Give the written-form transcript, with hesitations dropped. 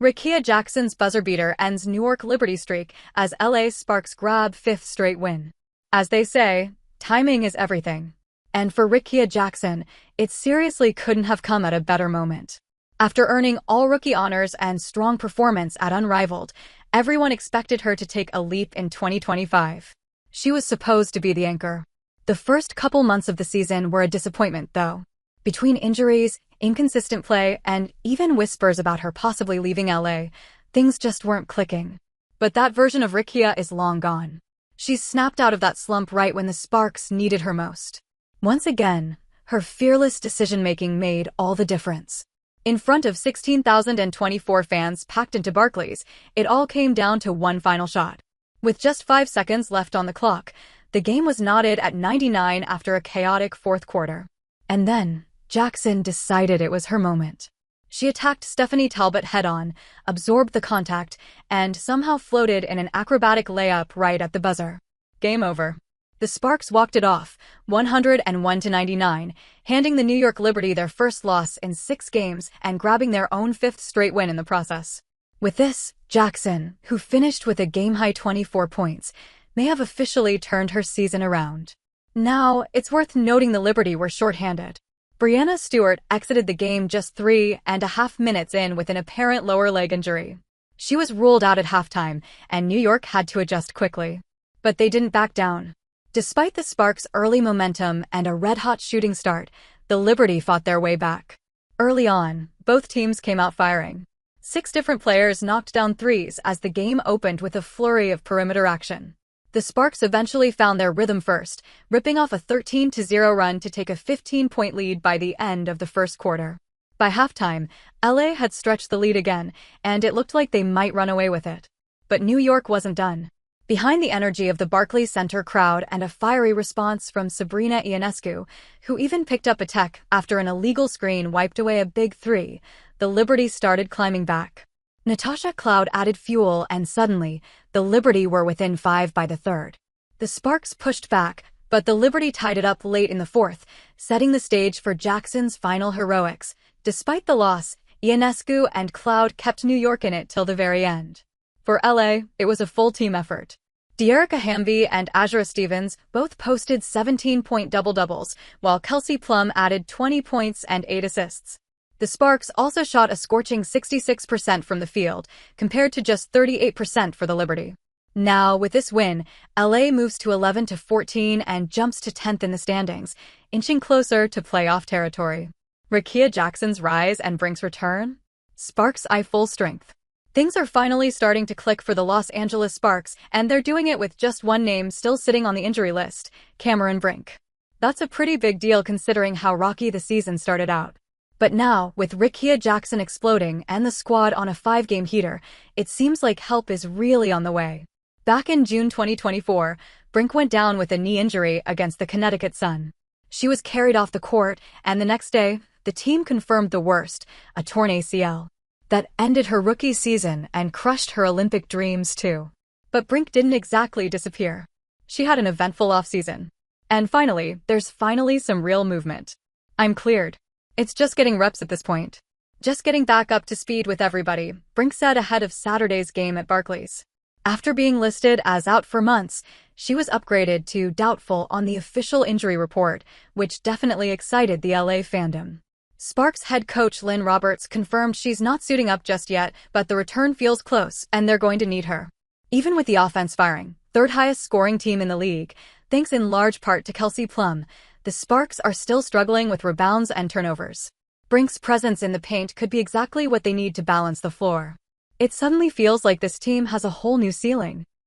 Rickea Jackson's buzzer beater ends New York Liberty streak as LA Sparks grab fifth straight win. As they say, timing is everything. And for Rickea Jackson, it seriously couldn't have come at a better moment. After earning all-rookie honors and strong performance at Unrivaled, everyone expected her to take a leap in 2025. She was supposed to be the anchor. The first couple months of the season were a disappointment, though. Between injuries, inconsistent play, and even whispers about her possibly leaving LA, things just weren't clicking. But that version of Rickea is long gone. She's snapped out of that slump right when the Sparks needed her most. Once again, her fearless decision-making made all the difference. In front of 16,024 fans packed into Barclays, it all came down to one final shot. With just 5 seconds left on the clock, the game was knotted at 99 after a chaotic fourth quarter. And then, Jackson decided it was her moment. She attacked Stephanie Talbot head-on, absorbed the contact, and somehow floated in an acrobatic layup right at the buzzer. Game over. The Sparks walked it off, 101-99, handing the New York Liberty their first loss in 6 games and grabbing their own 5th straight win in the process. With this, Jackson, who finished with a game-high 24 points, may have officially turned her season around. Now, it's worth noting the Liberty were shorthanded. Breanna Stewart exited the game just 3.5 minutes in with an apparent lower leg injury. She was ruled out at halftime, and New York had to adjust quickly. But they didn't back down. Despite the Sparks' early momentum and a red-hot shooting start, the Liberty fought their way back. Early on, both teams came out firing. 6 different players knocked down threes as the game opened with a flurry of perimeter action. The Sparks eventually found their rhythm first, ripping off a 13-0 run to take a 15-point lead by the end of the first quarter. By halftime, LA had stretched the lead again, and it looked like they might run away with it. But New York wasn't done. Behind the energy of the Barclays Center crowd and a fiery response from Sabrina Ionescu, who even picked up a tech after an illegal screen wiped away a big 3, the Liberty started climbing back. Natasha Cloud added fuel and suddenly, the Liberty were within 5 by the third. The Sparks pushed back, but the Liberty tied it up late in the fourth, setting the stage for Jackson's final heroics. Despite the loss, Ionescu and Cloud kept New York in it till the very end. For LA, it was a full team effort. De'Erica Hamby and Azura Stevens both posted 17-point double-doubles, while Kelsey Plum added 20 points and 8 assists. The Sparks also shot a scorching 66% from the field, compared to just 38% for the Liberty. Now, with this win, LA moves to 11-14 and jumps to 10th in the standings, inching closer to playoff territory. Rickea Jackson's rise and Brink's return? Sparks eye full strength. Things are finally starting to click for the Los Angeles Sparks, and they're doing it with just one name still sitting on the injury list, Cameron Brink. That's a pretty big deal considering how rocky the season started out. But now, with Rickea Jackson exploding and the squad on a 5-game heater, it seems like help is really on the way. Back in June 2024, Brink went down with a knee injury against the Connecticut Sun. She was carried off the court, and the next day, the team confirmed the worst, a torn ACL. That ended her rookie season and crushed her Olympic dreams too. But Brink didn't exactly disappear. She had an eventful offseason. And finally, there's finally some real movement. I'm cleared. It's just getting reps at this point. Just getting back up to speed with everybody, Brink said ahead of Saturday's game at Barclays. After being listed as out for months, she was upgraded to doubtful on the official injury report, which definitely excited the LA fandom. Sparks head coach Lynn Roberts confirmed she's not suiting up just yet, but the return feels close and they're going to need her. Even with the offense firing, third highest scoring team in the league, thanks in large part to Kelsey Plum, the Sparks are still struggling with rebounds and turnovers. Brink's presence in the paint could be exactly what they need to balance the floor. It suddenly feels like this team has a whole new ceiling.